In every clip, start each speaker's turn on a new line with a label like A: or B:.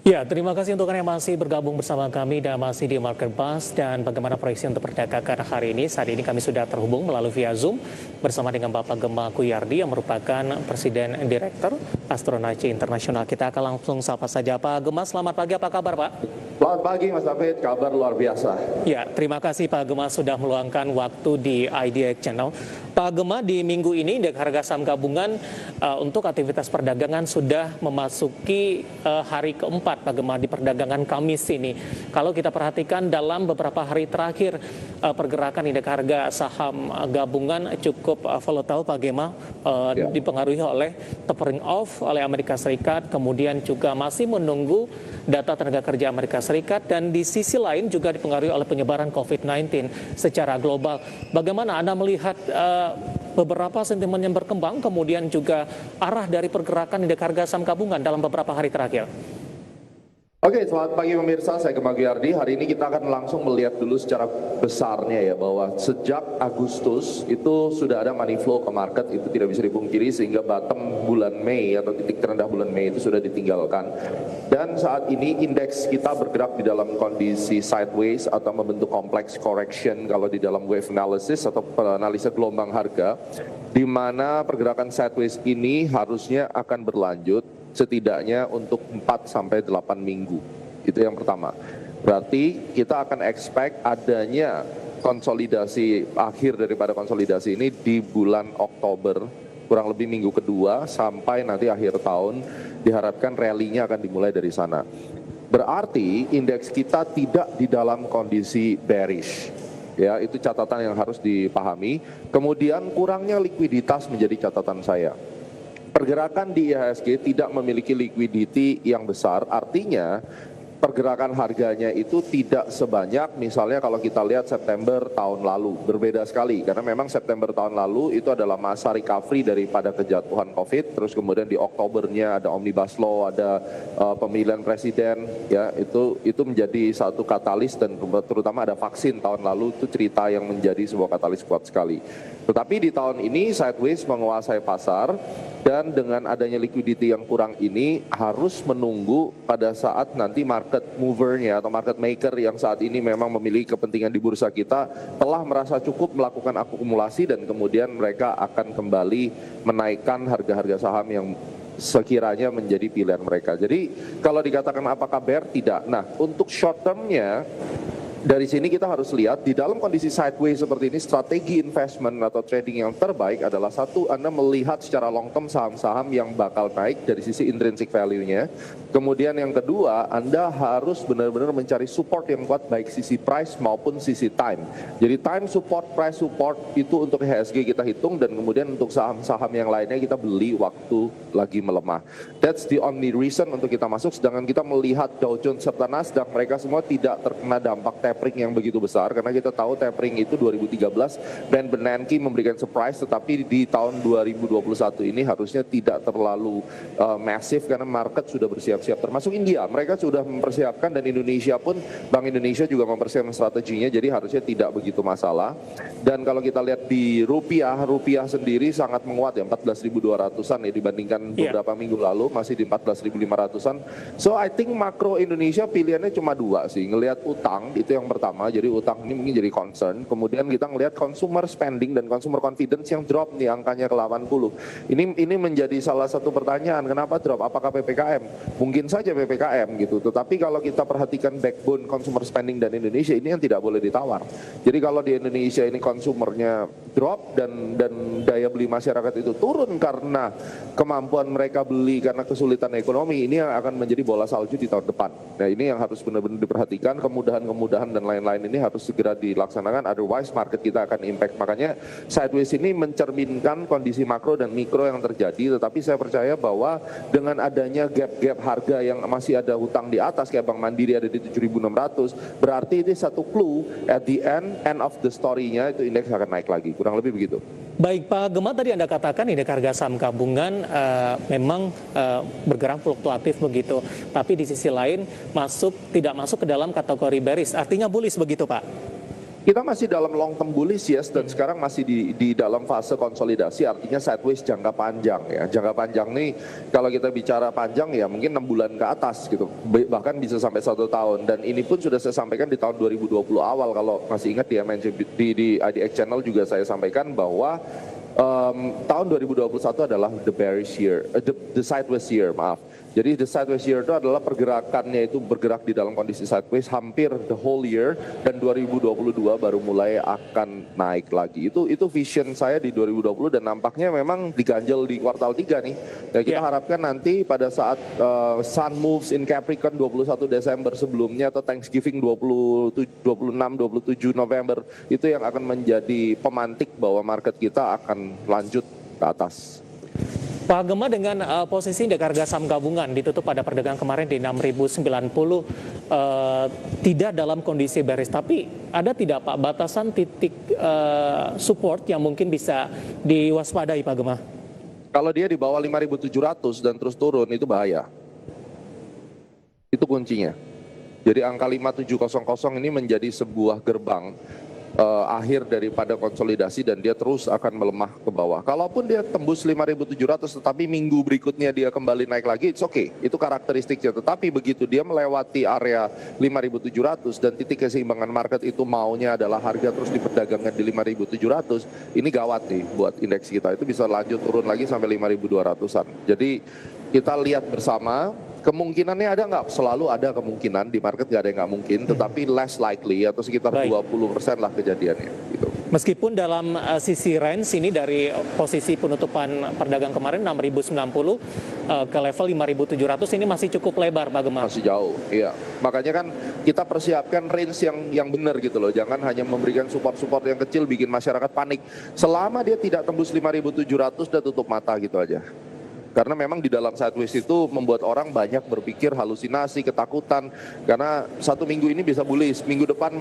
A: Ya, terima kasih untuk Anda yang masih bergabung bersama kami dan masih di Market Buzz dan bagaimana proyeksi untuk perdagangan hari ini. Saat ini kami sudah terhubung melalui via Zoom bersama dengan Bapak Gemma Kuyardi yang merupakan Presiden Direktur Astronaci Internasional. Kita akan langsung sapa saja Pak Gemma. Selamat pagi, apa kabar Pak?
B: Selamat pagi Mas David, kabar luar biasa.
A: Ya, terima kasih Pak Gemma sudah meluangkan waktu di IDX Channel. Pak Gemma, di minggu ini indeks harga saham gabungan untuk aktivitas perdagangan sudah memasuki hari keempat Pak Gemma di perdagangan Kamis ini. Kalau kita perhatikan dalam beberapa hari terakhir pergerakan indeks harga saham gabungan cukup volatile Pak Gemma, dipengaruhi oleh tapering off oleh Amerika Serikat, kemudian juga masih menunggu data tenaga kerja Amerika Serikat, dan di sisi lain juga dipengaruhi oleh penyebaran COVID-19 secara global. Bagaimana Anda melihat beberapa sentimen yang berkembang, kemudian juga arah dari pergerakan indeks harga saham gabungan dalam beberapa hari terakhir?
B: Oke, selamat pagi pemirsa, saya Gemma Kuyardi. Hari ini kita akan langsung melihat dulu secara besarnya ya, bahwa sejak Agustus itu sudah ada money flow ke market, itu tidak bisa dipungkiri, sehingga bottom bulan Mei atau titik terendah bulan Mei itu sudah ditinggalkan. Dan saat ini indeks kita bergerak di dalam kondisi sideways atau membentuk complex correction kalau di dalam wave analysis atau analisa gelombang harga, di mana pergerakan sideways ini harusnya akan berlanjut setidaknya untuk 4-8 minggu. Itu yang pertama. Berarti kita akan expect adanya konsolidasi, akhir daripada konsolidasi ini di bulan Oktober, kurang lebih minggu kedua sampai nanti akhir tahun, diharapkan rally-nya akan dimulai dari sana. Berarti indeks kita tidak di dalam kondisi bearish. Ya, itu catatan yang harus dipahami. Kemudian kurangnya likuiditas menjadi catatan saya. Pergerakan di IHSG tidak memiliki liquidity yang besar, artinya pergerakan harganya itu tidak sebanyak misalnya kalau kita lihat September tahun lalu. Berbeda sekali, karena memang September tahun lalu itu adalah masa recovery daripada kejatuhan COVID, terus kemudian di Oktobernya ada Omnibus Law, ada pemilihan presiden, ya itu menjadi satu katalis, dan terutama ada vaksin tahun lalu, itu cerita yang menjadi sebuah katalis kuat sekali. Tetapi di tahun ini sideways menguasai pasar, dan dengan adanya liquidity yang kurang ini harus menunggu pada saat nanti market movernya atau market maker yang saat ini memang memiliki kepentingan di bursa kita telah merasa cukup melakukan akumulasi, dan kemudian mereka akan kembali menaikkan harga-harga saham yang sekiranya menjadi pilihan mereka. Jadi kalau dikatakan apakah bear, tidak. Nah, untuk short termnya, dari sini kita harus lihat di dalam kondisi sideways seperti ini, strategi investment atau trading yang terbaik adalah satu, Anda melihat secara long term saham-saham yang bakal naik dari sisi intrinsic value-nya. Kemudian yang kedua, Anda harus benar-benar mencari support yang kuat baik sisi price maupun sisi time. Jadi time support, price support itu untuk IHSG kita hitung, dan kemudian untuk saham-saham yang lainnya kita beli waktu lagi melemah. That's the only reason untuk kita masuk. Sedangkan kita melihat Dow Jones serta Nasdaq, mereka semua tidak terkena dampak tapering yang begitu besar, karena kita tahu tapering itu 2013 Ben Bernanke memberikan surprise, tetapi di tahun 2021 ini harusnya tidak terlalu masif karena market sudah bersiap-siap, termasuk India, mereka sudah mempersiapkan, dan Indonesia pun, Bank Indonesia juga mempersiapkan strateginya, jadi harusnya tidak begitu masalah. Dan kalau kita lihat di rupiah sendiri sangat menguat ya, 14.200-an ya, dibandingkan beberapa minggu lalu masih di 14.500-an. So I think makro Indonesia pilihannya cuma dua sih, ngelihat utang itu yang pertama, jadi utang ini mungkin jadi concern. Kemudian kita ngelihat consumer spending dan consumer confidence yang drop nih angkanya ke 80. Ini menjadi salah satu pertanyaan, kenapa drop? Apakah PPKM? Mungkin saja PPKM gitu. Tetapi kalau kita perhatikan backbone consumer spending dan Indonesia, ini yang tidak boleh ditawar. Jadi kalau di Indonesia ini konsumernya drop dan daya beli masyarakat itu turun karena kemampuan mereka beli karena kesulitan ekonomi, ini yang akan menjadi bola salju di tahun depan. Nah, ini yang harus benar-benar diperhatikan, kemudahan dan lain-lain ini harus segera dilaksanakan, otherwise market kita akan impact. Makanya sideways ini mencerminkan kondisi makro dan mikro yang terjadi, tetapi saya percaya bahwa dengan adanya gap harga yang masih ada hutang di atas, kayak Bank Mandiri ada di 7.600, berarti ini satu clue at the end of the story-nya itu indeks akan naik lagi, kurang lebih begitu.
A: Baik Pak Gemma, tadi Anda katakan indeks harga saham gabungan memang bergerak fluktuatif begitu, tapi di sisi lain tidak masuk ke dalam kategori bearish, artinya bullish begitu Pak?
B: Kita masih dalam long term bullish yes, dan sekarang masih di dalam fase konsolidasi, artinya sideways jangka panjang ya. Jangka panjang nih kalau kita bicara panjang ya mungkin 6 bulan ke atas gitu, bahkan bisa sampai 1 tahun. Dan ini pun sudah saya sampaikan di tahun 2020 awal, kalau masih ingat di IDX channel juga saya sampaikan bahwa tahun 2021 adalah the bearish year, the sideways year, maaf. Jadi the sideways year itu adalah pergerakannya itu bergerak di dalam kondisi sideways hampir the whole year, dan 2022 baru mulai akan naik lagi. Itu vision saya di 2020, dan nampaknya memang diganjel di kuartal 3 nih. Dan kita harapkan nanti pada saat Sun moves in Capricorn 21 Desember sebelumnya, atau Thanksgiving 26-27 November, itu yang akan menjadi pemantik bahwa market kita akan lanjut ke atas.
A: Pak Gema, dengan posisi indeks harga saham gabungan ditutup pada perdagangan kemarin di 6.090, tidak dalam kondisi bearish, tapi ada tidak Pak batasan titik support yang mungkin bisa diwaspadai Pak Gema?
B: Kalau dia di bawah 5.700 dan terus turun itu bahaya. Itu kuncinya. Jadi angka 5700 ini menjadi sebuah gerbang akhir daripada konsolidasi, dan dia terus akan melemah ke bawah. Kalaupun dia tembus 5.700 tetapi minggu berikutnya dia kembali naik lagi, it's okay. Itu karakteristiknya. Tetapi begitu dia melewati area 5.700 dan titik keseimbangan market itu maunya adalah harga terus diperdagangkan di 5.700, ini gawat nih buat indeks kita. Itu bisa lanjut turun lagi sampai 5.200-an. Jadi kita lihat bersama. Kemungkinannya ada nggak? Selalu ada kemungkinan, di market nggak ada yang nggak mungkin, tetapi less likely atau sekitar 20% lah kejadiannya. Gitu.
A: Meskipun dalam sisi range ini dari posisi penutupan perdagang kemarin 6.090 ke level 5.700 ini masih cukup lebar Pak Gema.
B: Masih jauh, iya. Makanya kan kita persiapkan range yang benar gitu loh. Jangan hanya memberikan support-support yang kecil bikin masyarakat panik. Selama dia tidak tembus 5.700 udah tutup mata gitu aja. Karena memang di dalam sideways itu membuat orang banyak berpikir halusinasi, ketakutan. Karena 1 minggu ini bisa bullish, minggu depan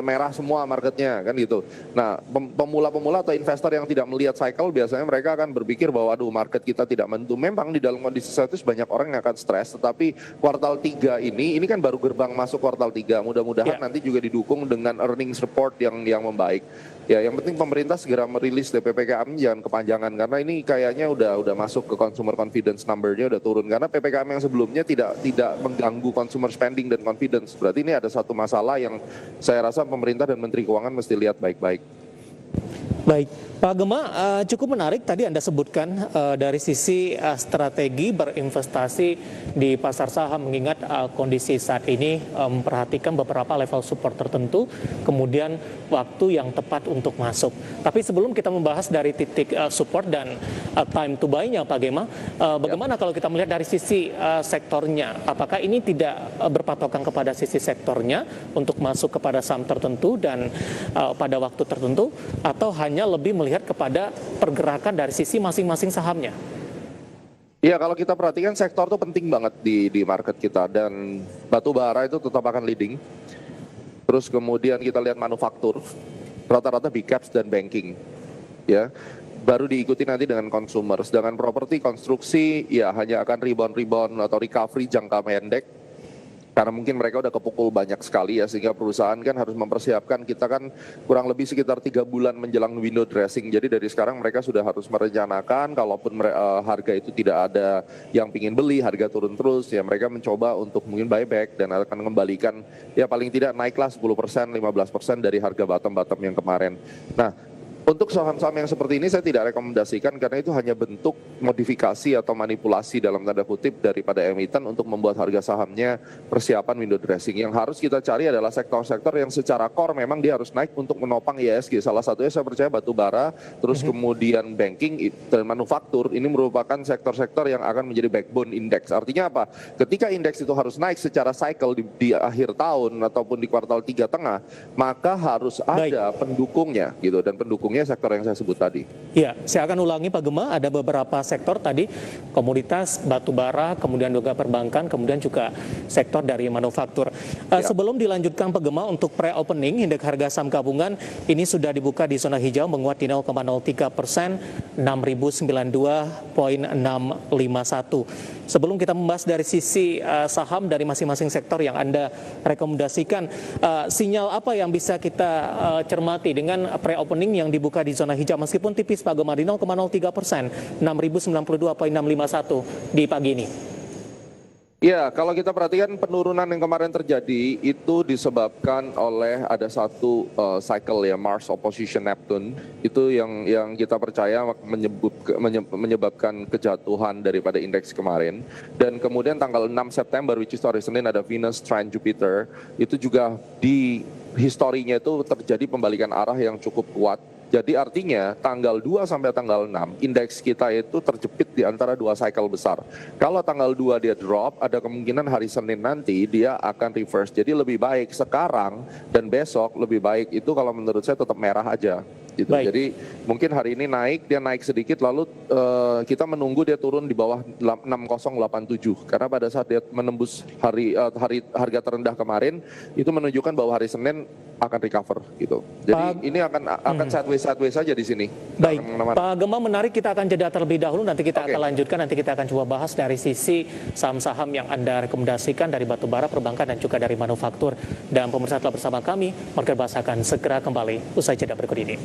B: merah semua marketnya kan gitu. Nah pemula-pemula atau investor yang tidak melihat cycle biasanya mereka akan berpikir bahwa aduh market kita tidak menentu. Memang di dalam kondisi sideways banyak orang yang akan stres. Tetapi kuartal 3 ini kan baru gerbang masuk kuartal 3. Mudah-mudahan nanti juga didukung dengan earnings report yang membaik. Ya, yang penting pemerintah segera merilis PPKM, jangan kepanjangan, karena ini kayaknya udah masuk ke consumer confidence number-nya udah turun, karena PPKM yang sebelumnya tidak mengganggu consumer spending dan confidence. Berarti ini ada satu masalah yang saya rasa pemerintah dan Menteri Keuangan mesti lihat baik-baik.
A: Baik, Pak Gema, cukup menarik tadi Anda sebutkan dari sisi strategi berinvestasi di pasar saham, mengingat kondisi saat ini memperhatikan beberapa level support tertentu, kemudian waktu yang tepat untuk masuk. Tapi sebelum kita membahas dari titik support dan time to buy-nya Pak Gema, bagaimana kalau kita melihat dari sisi sektornya? Apakah ini tidak berpatokan kepada sisi sektornya untuk masuk kepada saham tertentu dan pada waktu tertentu, atau hanya lebih melihat kepada pergerakan dari sisi masing-masing sahamnya?
B: Iya, kalau kita perhatikan sektor itu penting banget di market kita, dan batu bara itu tetap akan leading. Terus kemudian kita lihat manufaktur, rata-rata big caps dan banking, ya. Baru diikuti nanti dengan consumer. Sedangkan properti, konstruksi, ya hanya akan rebound atau recovery jangka pendek. Karena mungkin mereka udah kepukul banyak sekali ya, sehingga perusahaan kan harus mempersiapkan. Kita kan kurang lebih sekitar 3 bulan menjelang window dressing. Jadi dari sekarang mereka sudah harus merencanakan, kalaupun harga itu tidak ada yang pingin beli, harga turun terus, ya mereka mencoba untuk mungkin buyback dan akan mengembalikan, ya paling tidak naiklah 10%, 15% dari harga bottom yang kemarin. Nah, untuk saham-saham yang seperti ini saya tidak rekomendasikan, karena itu hanya bentuk modifikasi atau manipulasi dalam tanda kutip daripada emiten untuk membuat harga sahamnya persiapan window dressing. Yang harus kita cari adalah sektor-sektor yang secara core memang dia harus naik untuk menopang IHSG. Salah satunya saya percaya batu bara, terus kemudian banking dan manufaktur. Ini merupakan sektor-sektor yang akan menjadi backbone indeks. Artinya apa? Ketika indeks itu harus naik secara cycle di akhir tahun ataupun di kuartal 3 tengah, maka harus ada pendukungnya gitu, dan pendukungnya outperformnya sektor yang saya sebut tadi.
A: Ya, saya akan ulangi Pak Gema, ada beberapa sektor tadi, komoditas, batu bara, kemudian juga perbankan, kemudian juga sektor dari manufaktur. Sebelum dilanjutkan Pak Gema, untuk pre-opening, indeks harga saham gabungan ini sudah dibuka di zona hijau, menguat di 0,03%, 6.092,651. Sebelum kita membahas dari sisi saham dari masing-masing sektor yang Anda rekomendasikan, sinyal apa yang bisa kita cermati dengan pre-opening yang dibuka di zona hijau meskipun tipis Pak Gema di 0,03%, 6.092,651 di pagi ini?
B: Ya, kalau kita perhatikan penurunan yang kemarin terjadi itu disebabkan oleh ada satu cycle ya, Mars opposition Neptune, itu yang kita percaya menyebabkan kejatuhan daripada indeks kemarin. Dan kemudian tanggal 6 September, which is hari Senin, ada Venus trine Jupiter, itu juga di historinya itu terjadi pembalikan arah yang cukup kuat. Jadi artinya tanggal 2 sampai tanggal 6 indeks kita itu terjepit di antara dua cycle besar. Kalau tanggal 2 dia drop, ada kemungkinan hari Senin nanti dia akan reverse. Jadi lebih baik sekarang dan besok lebih baik itu kalau menurut saya tetap merah aja. Gitu. Jadi mungkin hari ini dia naik sedikit lalu kita menunggu dia turun di bawah 6087 karena pada saat dia menembus harga terendah kemarin itu menunjukkan bahwa hari Senin akan recover gitu. Jadi ini akan sideways saja di sini.
A: Baik, Pak Gema, menarik, kita akan jeda terlebih dahulu, nanti kita akan lanjutkan, nanti kita akan coba bahas dari sisi saham-saham yang Anda rekomendasikan dari batubara, perbankan dan juga dari manufaktur. Dan pemirsa telah bersama kami, Market Bahas akan segera kembali usai jeda berikut ini.